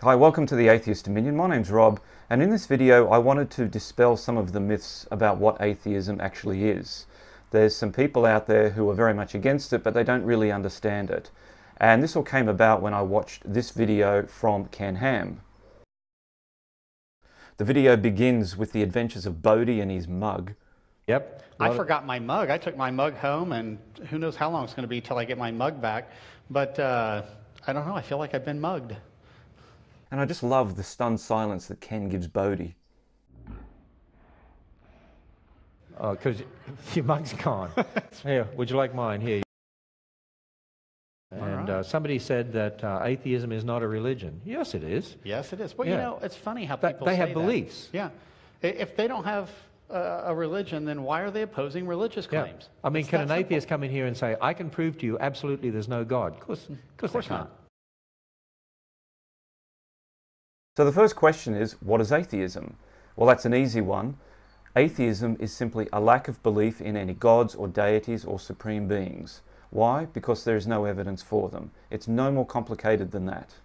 Hi, welcome to the AtheistDominion. My name's Rob, and in this video I wanted to dispel some of the myths about what atheism actually is. There's some people out there who are very much against it, but they don't really understand it. And this all came about when I watched this video from Ken Ham. The video begins with the adventures of Bodie and his mug. Yep. I forgot my mug. I took my mug home, and who knows how long it's going to be till I get my mug back. But I don't know. I feel like I've been mugged. And I just love the stunned silence that Ken gives Bodie. Oh, because your mug's gone. Here, would you like mine? Here. And somebody said that atheism is not a religion. Yes, it is. Yes, it is. Well, Yeah. you know, it's funny how people They say have that. beliefs. Yeah. If they don't have a religion, then why are they opposing religious Yeah. claims? I mean, It's can that an simple. atheist come in here and say, I can prove to you absolutely there's no God? Of course they can't. not. So the first question is, what is atheism? Well, that's an easy one. Atheism is simply a lack of belief in any gods or deities or supreme beings. Why? Because there is no evidence for them. It's no more complicated than that.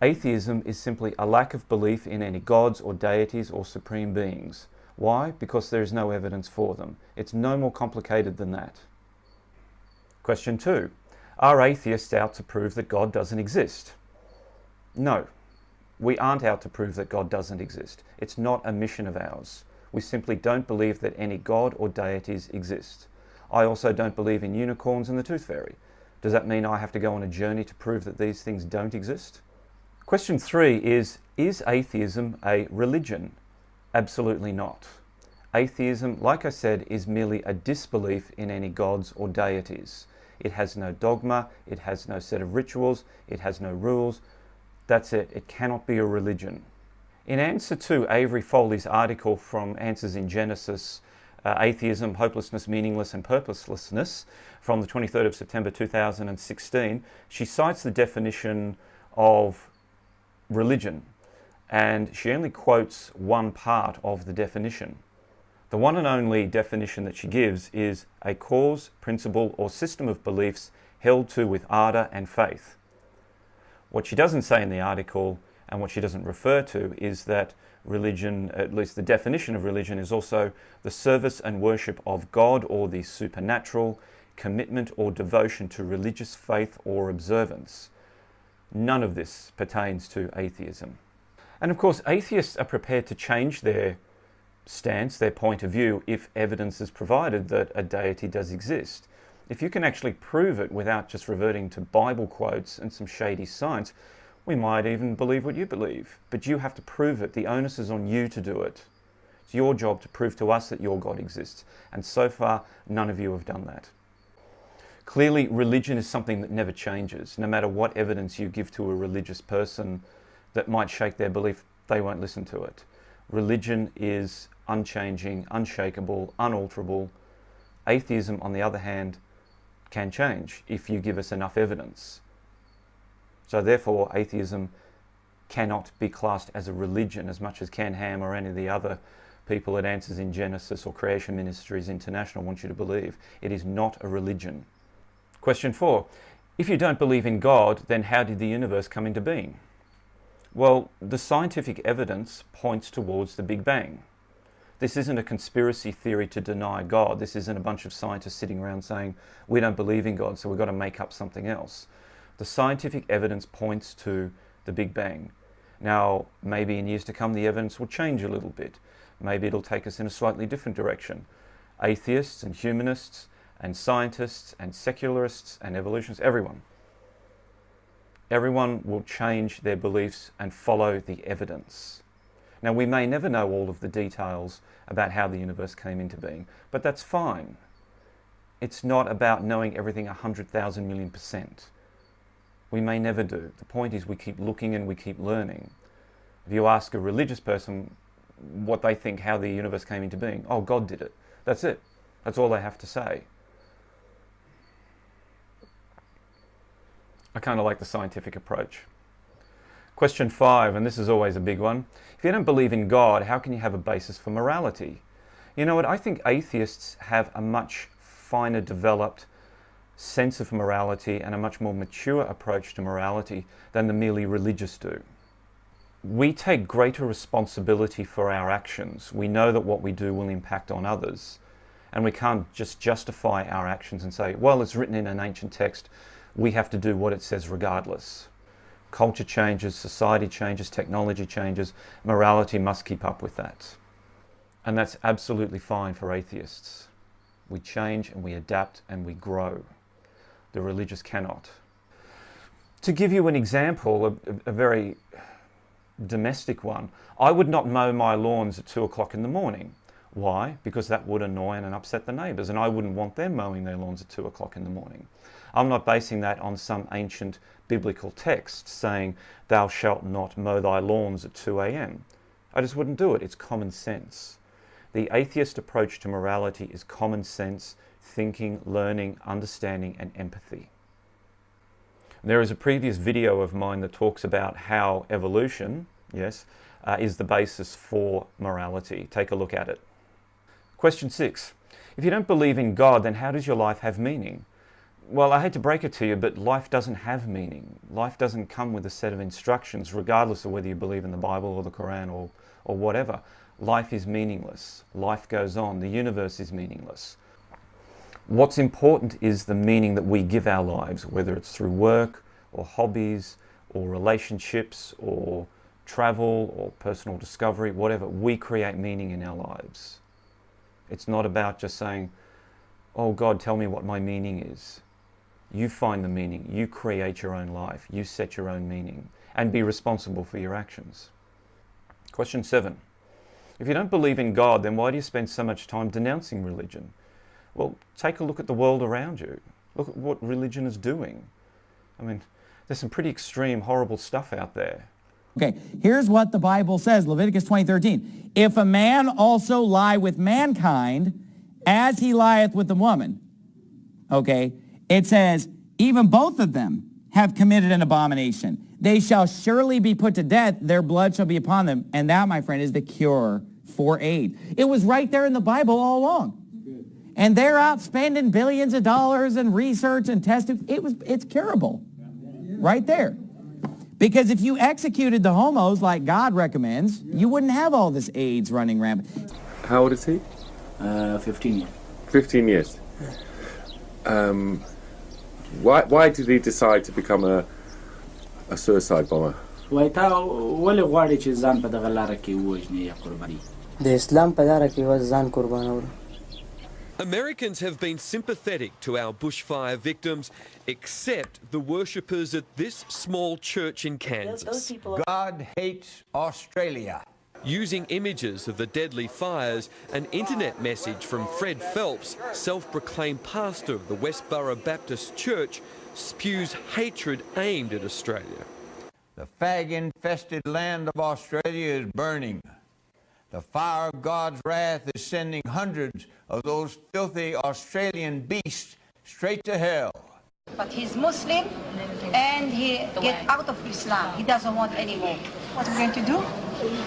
Atheism is simply a lack of belief in any gods or deities or supreme beings. Why? Because there is no evidence for them. It's no more complicated than that. Question 2. Are atheists out to prove that God doesn't exist? No, we aren't out to prove that God doesn't exist. It's not a mission of ours. We simply don't believe that any God or deities exist. I also don't believe in unicorns and the tooth fairy. Does that mean I have to go on a journey to prove that these things don't exist? Question 3 is atheism a religion? Absolutely not. Atheism, like I said, is merely a disbelief in any gods or deities. It has no dogma, it has no set of rituals, it has no rules. That's it. It cannot be a religion. In answer to Avery Foley's article from Answers in Genesis, Atheism, Hopelessness, Meaningless and Purposelessness from the 23rd of September 2016, she cites the definition of religion, and she only quotes one part of the definition. The one and only definition that she gives is a cause, principle or system of beliefs held to with ardour and faith. What she doesn't say in the article, and what she doesn't refer to, is that religion, at least the definition of religion, is also the service and worship of God or the supernatural, commitment or devotion to religious faith or observance. None of this pertains to atheism. And of course, atheists are prepared to change their stance, their point of view, if evidence is provided that a deity does exist. If you can actually prove it without just reverting to Bible quotes and some shady science, we might even believe what you believe. But you have to prove it. The onus is on you to do it. It's your job to prove to us that your God exists. And so far, none of you have done that. Clearly, religion is something that never changes. No matter what evidence you give to a religious person that might shake their belief, they won't listen to it. Religion is unchanging, unshakable, unalterable. Atheism, on the other hand, can change if you give us enough evidence. So therefore, atheism cannot be classed as a religion as much as Ken Ham or any of the other people at Answers in Genesis or Creation Ministries International want you to believe. It is not a religion. Question 4. If you don't believe in God, then how did the universe come into being? Well, the scientific evidence points towards the Big Bang. This isn't a conspiracy theory to deny God. This isn't a bunch of scientists sitting around saying, we don't believe in God, so we've got to make up something else. The scientific evidence points to the Big Bang. Now, maybe in years to come, the evidence will change a little bit. Maybe it'll take us in a slightly different direction. Atheists and humanists and scientists and secularists and evolutionists, everyone will change their beliefs and follow the evidence. Now, we may never know all of the details about how the universe came into being, but that's fine. It's not about knowing everything 100,000 million %. We may never do. The point is we keep looking and we keep learning. If you ask a religious person what they think how the universe came into being, oh, God did it. That's it. That's all they have to say. I kind of like the scientific approach. Question 5, and this is always a big one. If you don't believe in God, how can you have a basis for morality? You know what? I think atheists have a much finer developed sense of morality and a much more mature approach to morality than the merely religious do. We take greater responsibility for our actions. We know that what we do will impact on others, and we can't just justify our actions and say, well, it's written in an ancient text, we have to do what it says regardless. Culture changes, society changes, technology changes, morality must keep up with that. And that's absolutely fine for atheists. We change and we adapt and we grow. The religious cannot. To give you an example, a very domestic one, I would not mow my lawns at 2 o'clock in the morning. Why? Because that would annoy and upset the neighbours, and I wouldn't want them mowing their lawns at 2 o'clock in the morning. I'm not basing that on some ancient biblical text saying, thou shalt not mow thy lawns at 2 a.m. I just wouldn't do it. It's common sense. The atheist approach to morality is common sense, thinking, learning, understanding, and empathy. There is a previous video of mine that talks about how evolution, yes, is the basis for morality. Take a look at it. Question 6. If you don't believe in God, then how does your life have meaning? Well, I hate to break it to you, but life doesn't have meaning. Life doesn't come with a set of instructions, regardless of whether you believe in the Bible or the Quran or whatever. Life is meaningless. Life goes on. The universe is meaningless. What's important is the meaning that we give our lives, whether it's through work or hobbies or relationships or travel or personal discovery, whatever. We create meaning in our lives. It's not about just saying, oh God, tell me what my meaning is. You find the meaning. You create your own life. You set your own meaning and be responsible for your actions. Question 7. If you don't believe in God, then why do you spend so much time denouncing religion? Well, take a look at the world around you. Look at what religion is doing. I mean, there's some pretty extreme, horrible stuff out there. Okay, here's what the Bible says, Leviticus 20:13. If a man also lie with mankind, as he lieth with the woman, okay, it says, even both of them have committed an abomination. They shall surely be put to death, their blood shall be upon them. And that, my friend, is the cure for AIDS. It was right there in the Bible all along. And they're out spending billions of dollars in research and testing. It's curable. Right there. Because if you executed the homos like God recommends, you wouldn't have all this AIDS running rampant. How old is he? 15 years. 15 years. Why did he decide to become a suicide bomber? د اسلام په لاره کې یوازې ځان قربانول. Americans have been sympathetic to our bushfire victims, except the worshippers at this small church in Kansas. God hates Australia. Using images of the deadly fires, an internet message from Fred Phelps, self-proclaimed pastor of the Westboro Baptist Church, spews hatred aimed at Australia. The fag-infested land of Australia is burning. The fire of God's wrath is sending hundreds of those filthy Australian beasts straight to hell. But he's Muslim and he get out of Islam. He doesn't want any more. What we're going to do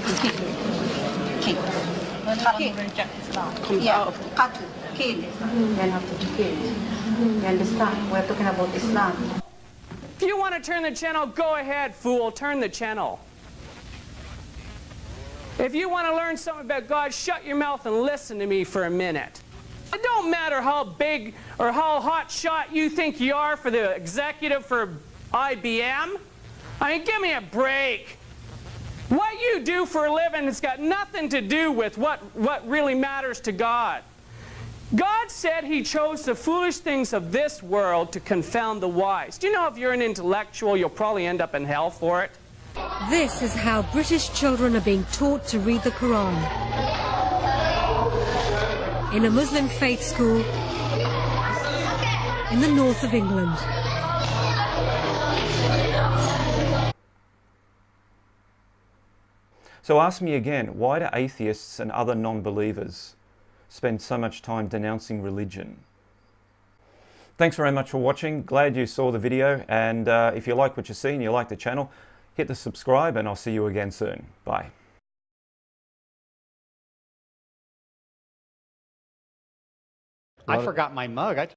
is kill. Kill. Yeah, qatl, kill. Then have to kill. You understand? We're talking about Islam. If you want to turn the channel, go ahead, fool. Turn the channel. If you want to learn something about God, shut your mouth and listen to me for a minute. It don't matter how big or how hot shot you think you are for the executive for IBM. I mean, give me a break. What you do for a living has got nothing to do with what really matters to God. God said He chose the foolish things of this world to confound the wise. Do you know if you're an intellectual, you'll probably end up in hell for it? This is how British children are being taught to read the Quran. In a Muslim faith school in the north of England. So ask me again, why do atheists and other non-believers spend so much time denouncing religion? Thanks very much for watching. Glad you saw the video, and if you like what you see and you like the channel, hit the subscribe, and I'll see you again soon. Bye. I forgot my mug.